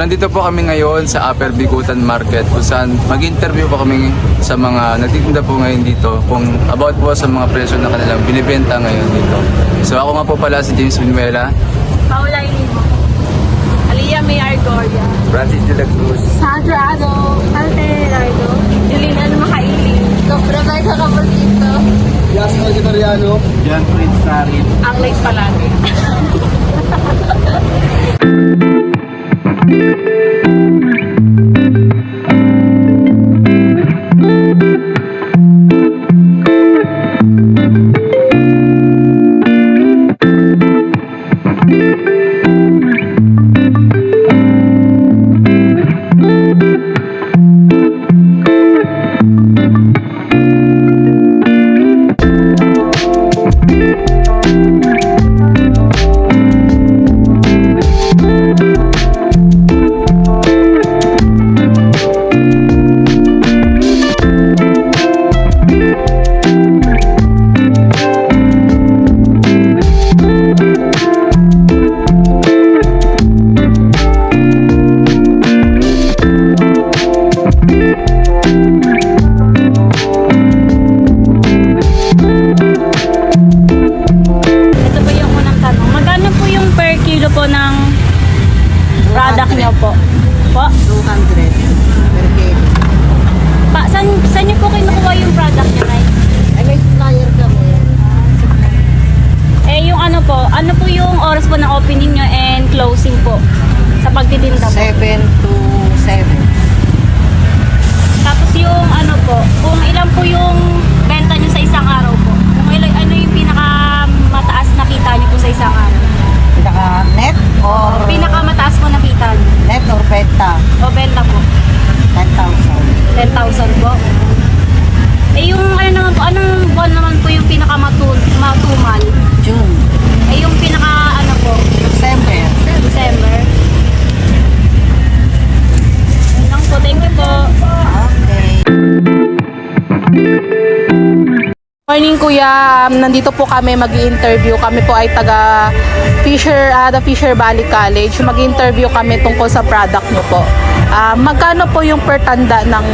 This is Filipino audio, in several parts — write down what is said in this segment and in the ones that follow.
nandito po kami ngayon sa Upper Bikutan Market kung saan mag-interview po kami sa mga nagtitinda po ngayon dito kung about po sa mga presyo na kanilang binibenta ngayon dito. So ako nga po pala si James Vinuela, Paula Inimo, Aliyah May Argoria, Francis de la Cruz, Sandra Alte Lardo, Julina Makaili, Roberto Caposito, Yasmo Gitariano, John Prince Tarin. ang late palagi. Ito po yung unang tanong. Magkano po yung per kilo po ng product nyo po? Po? 200 per kilo. Saan nyo po kinukuha yung product nyo, Nay? Ay, may supplier kami. Eh, yung ano po yung oras po ng opening nyo and closing po sa pagtitinda po? 7 to 7. Tapos yung ano po, kung ilan po yung benta nyo sa isang araw po? Kung ilan, ano yung pinakamataas na kita nyo po sa isang araw? Pinaka net or Pinakamataas po nakita nyo? net or benta? O benta po? 10,000. 10,000 po. Eh yung ano naman po, anong buwan naman po yung pinakamatumal? June. Eh yung pinaka ano po, December. December. Yun lang po, thank you po. Okay. Morning kuya, nandito po kami mag-i-interview. Kami po ay taga the Fisher Valley College. Mag-i-interview kami tungkol sa product nyo po. Magkano po yung per tanda ng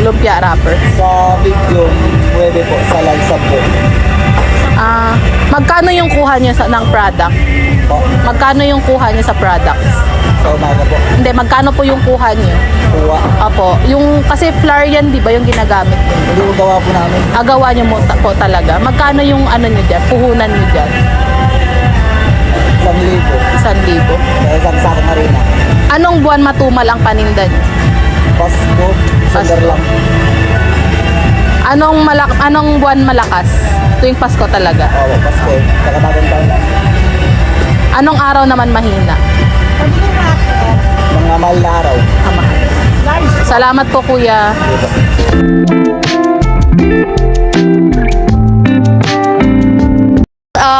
lumpia wrapper? Sa video, 9 po sa lansa po. Magkano yung kuha nyo ng product? Po. Magkano yung kuha nyo sa products? Sa umaga po. Hindi, magkano po yung kuha nyo? Kuha. Opo, yung kasi flour yan, di ba, yung ginagamit nyo? Hindi ko gawa po namin. Agawa nyo po talaga. Magkano yung ano nyo dyan, puhunan nyo dyan? 1,000. 1,000. Dahil sa Saka Marina. Anong buwan matumal ang paninda nyo? Pasko. Sandar lang. Anong buwan malakas? Tuwing Pasko talaga. Oo, Pasko. Saka bagong taon lang. Anong araw naman mahina? Mga mahal na araw. Salamat po kuya.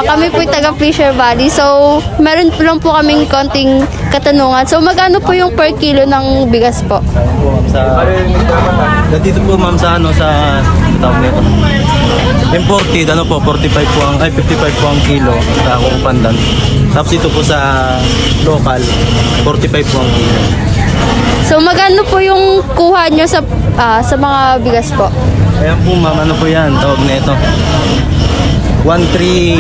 Kami po taga Fisher Valley. So, meron po lang po kaming konting katanungan. So, magkano po yung per kilo ng bigas po? Dito po ma'am sa ano sa tawag nito. Imported ano po 55 po ang 55 po ang kilo sa Akong Pandan. Tapos ito po sa local 45 po ang kilo. So, magkano po yung kuha nyo sa mga bigas po? Ayan po ma'am ano po yan tawag nito. 13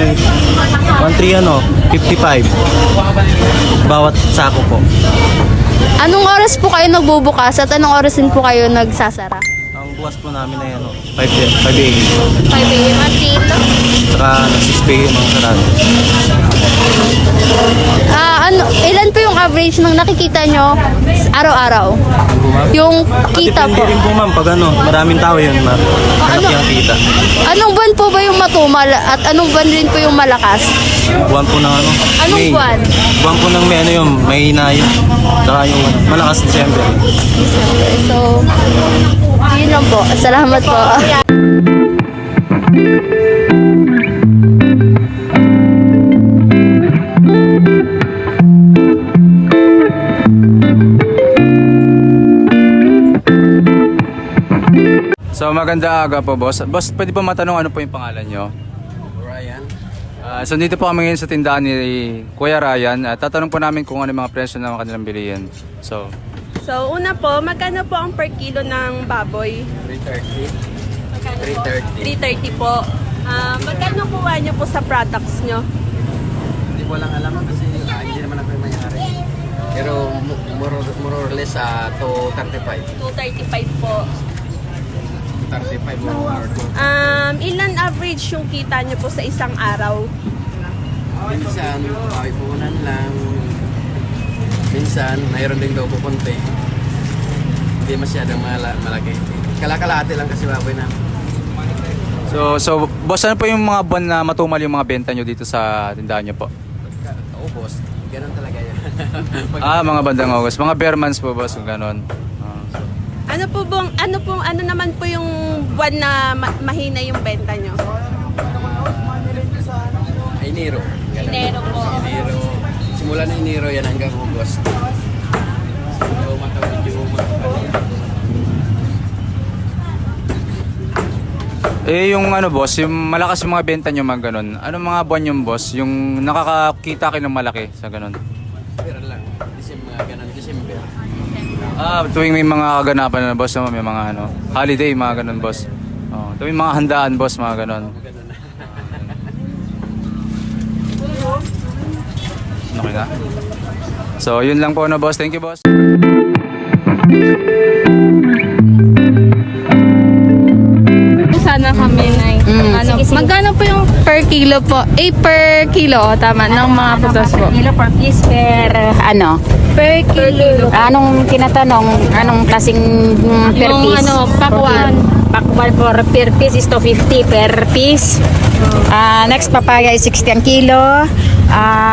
ano 55 bawat sako po. Anong oras po kayo nagbubukas at anong oras din po kayo nagsasara? Ang bukas po namin ay ano 5 a.m. 5 a.m. at dito? Saka 6 p.m. ang sarado. Ilan po yung average ng nakikita nyo araw-araw? Yung kita Depende po. rin po ma'am pag ano maraming tao yun ma'am. Malaki ang kita. Anong buwan po ba yung matumal at anong buwan rin po yung malakas? Buwan po ng ano? Anong May. buwan? Buwan po ng may ano yun, may hinayo. Saka yung ano, malakas December. So, yun lang po. Salamat po. So maganda aga po boss. Boss, pwede pa matanong ano po yung pangalan nyo? Ryan. So dito po kami ngayon sa tindahan ni Kuya Ryan. Tatanong po namin kung ano yung mga presyo ng kanilang bilihin. So, Una po, magkano po ang per kilo ng baboy? 330. 330 po. Magkano kuha nyo po sa products nyo? Hindi ko lang alam kasi hindi naman ako yung mayari. Pero more or less 235. 235 po. 35 more. Ilan average yung kita nyo po sa isang araw? Minsan, maipunan lang. Minsan, mayroon din daw po konti. Hindi masyadong malaki. Kalakalahati lang kasi baboy na. So boss, ano po yung mga buwan na matumal yung mga benta nyo dito sa tindahan nyo po? Oo, boss. Ganun talaga yan. Mga bandang August. Mga bare months po, boss, kung ganon. Ano naman po yung buwan na mahina yung benta nyo? Enero. Enero po. Enero. Simula ng Enero yan hanggang August. So, matawid yung Yung ano boss, yung malakas yung mga benta nyo mga ganon. Anong mga buwan yung boss? Yung nakakakita kayo ng malaki sa ganon? Pero lang. December. Tuwing may mga kaganapan na boss, may mga ano, holiday, mga ganon boss. Tuwing mga handaan boss, mga ganon. Okay na? So yun lang po na boss. Thank you boss. Sana kami na magkano po yung per kilo po? Per kilo, tama, ng mga putos po. Kilo per piece per ano? Per kilo. Anong tinatanong? Anong klaseng per Yung piece? pakwan. Pakwan for per piece is 250 per piece. Next, papaya is 60 ang kilo.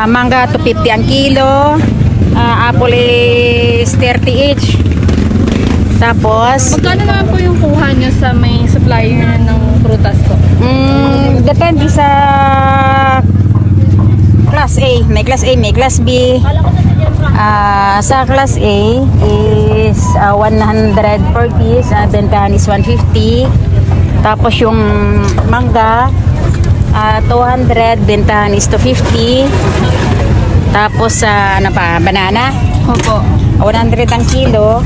Mangga 250 ang kilo. Apple is 30 each. Tapos, Magkano naman po yung kuha nyo sa may supplier ng prutas po? depende sa class A. May class A, may class B. Sa class A is 100 per piece. Bentahan is 150. Tapos yung mangga, 200. Bentahan is 250. Tapos ano pa, banana, Opo. 100 ang kilo.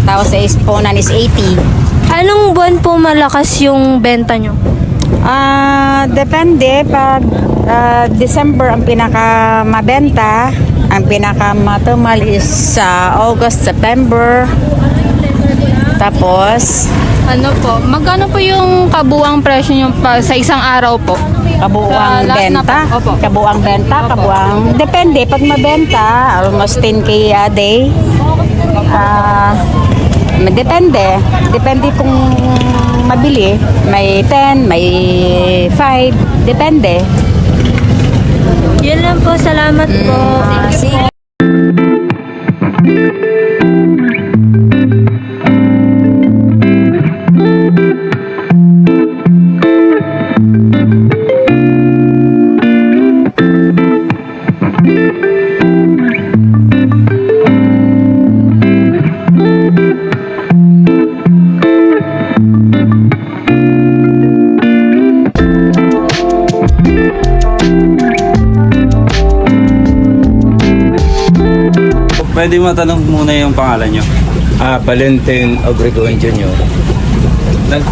Tapos sa exponan is 80. Anong buwan po malakas yung benta nyo? Depende. Pag December ang pinaka mabenta, ang pinaka matumal is sa August, September. Tapos Ano po? Magkano po yung kabuang presyo nyo sa isang araw po? kabuang Sa last na benta. po. Opo. Kabuang benta, Opo. kabuang. Depende. Pag mabenta, almost 10K a day. Depende. Depende kung mabili. May 10, may 5. Depende. Yun lang po. Salamat po. Sige. Pwede matanong muna yung pangalan nyo. Valentin Obregon Jr.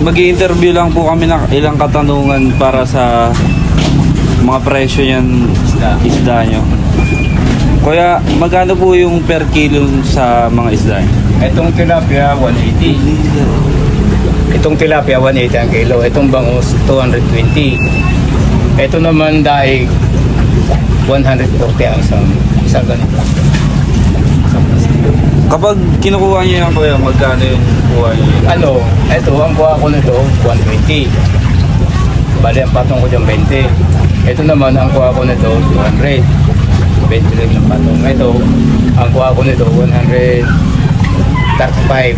Mag-i-interview lang po kami ng ilang katanungan para sa mga presyo yan isda nyo. Kuya, magkano po yung per kilo sa mga isda nyo? Itong tilapia, 180. Itong tilapia, 180 ang kilo. Itong bangus, 220. Ito naman daig, 140 ang isang ganito. Kapag kinukuha nyo yan kuya, magkano yung kuha nyo? Ito, ang kuha ko nito, 120. Bali, ang patong ko dyan, 20. Ito naman, ang kuha ko nito, 200. 20 rin yung patong. Ito, ang kuha ko nito, 135.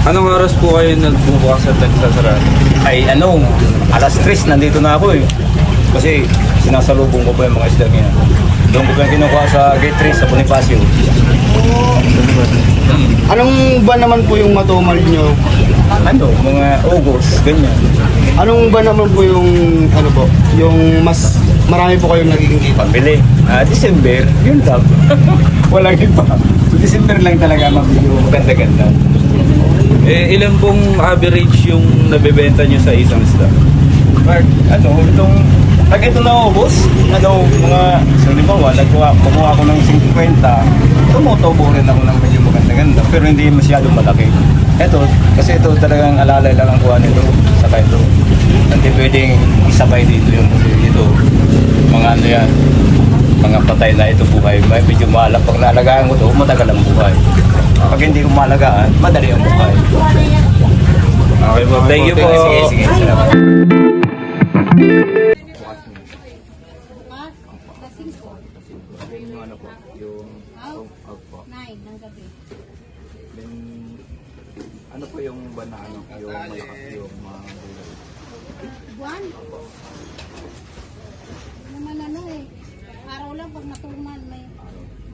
Anong oras po kayo nagbubukas at nagsasarado? Ay, alas 3, nandito na ako eh. Kasi sinasalubong ko pa yung mga isda niya. Doon ko pa yung kinukuha sa gate 3 sa Bonifacio. Anong buwan naman po yung matumal nyo? Mga August, ganyan. Anong ba naman po yung ano po, yung mas marami po kayong nagiging kita? Pambili. December, yun lang. Walang iba. So, December lang talaga maganda-ganda. Ilan pong average yung nabebenta nyo sa isang isda? Mark, pag ito naubos, mga, so limbawa, kumuha ako ng 50, tumutubo rin ako ng medyo maganda-ganda, pero hindi masyadong malaki. Kasi ito talagang alalay lang ang kuha nito, saka ito. Hindi pwedeng isabay dito yung dito. Mga ano yan, mga patay na ito buhay. May medyo mahalap. Pag naalagaan ko ito, matagal ang buhay. Pag hindi ko maalagaan, madali ang buhay. Okay po, thank you po. Sige, salamat. Ano po yung buwan na yung malakas yung mga gulay? Buwan? Naman araw lang pag natuman may.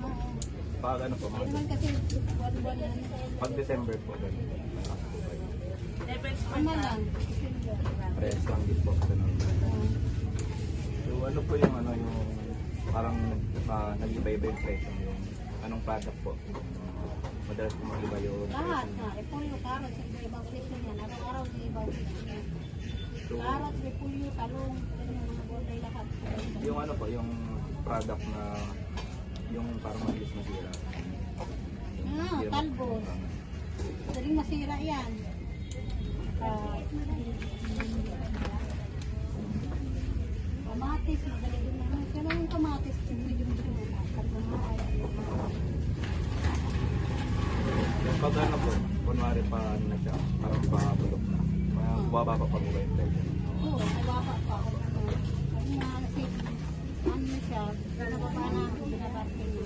Oo. Pag ano po? Naman kasi buwan-buwan yan. Pag December po. Ano lang? Press lang din po. So ano po yung parang nag-iba-iba yung presyo yung anong product po? Madalas po mag-iba yung Lahat na. Repolyo, carrots, ibang presyo yan. Araw-araw may ibang presyo yan. Carrots, repolyo, talong, ganyan, mga gulay lahat. yung ano po, yung product na yung parang mabilis masira. Talbos. Daling masira yan. Kamatis, madali din naman. Pero yung kamatis, medyo Pag ano po, kunwari pa na siya, parang pabulok na. Bumaba pa pag uwi. Oo, nababa pa. Ano na, ano siya, nababa na ako, binabarkin mo.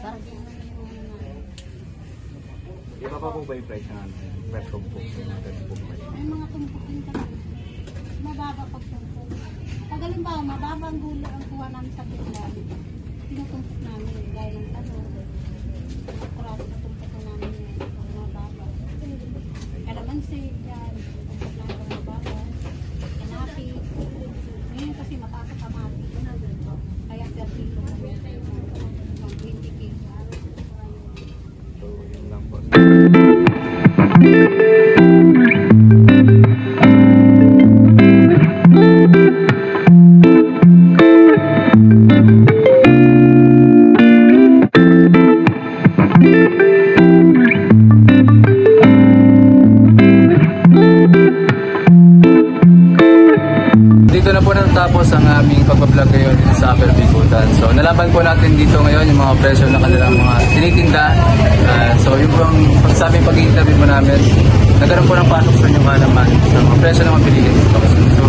Bargain mo yung Iba pa po ba yung price na press ko po? may mga tumpok din kami. Mababa pag tumpok. Pag halimbawa, mababa ang gulo ang kuha namin sa bigla. Tinutumpok namin, gaya ng talong. Kurado na tumpok na namin yun. Mababa. Kalamansi, yan. Tumpok na namin mababa. Kanapi. Ngayon kasi mataas ang kamati. Kaya 30 kilo. 20 kilo. So, yun lang po. Dito na po natatapos ang aming pagbablog ngayon dito sa Upper Bicutan. So nalaman po natin dito ngayon yung mga presyo ng kanilang mga tinitinda. So yung po ang pagsabing pag-interview po namin, nagkaroon po ng pasok sa inyong kalaman sa mga presyo ng mga bilihin dito. So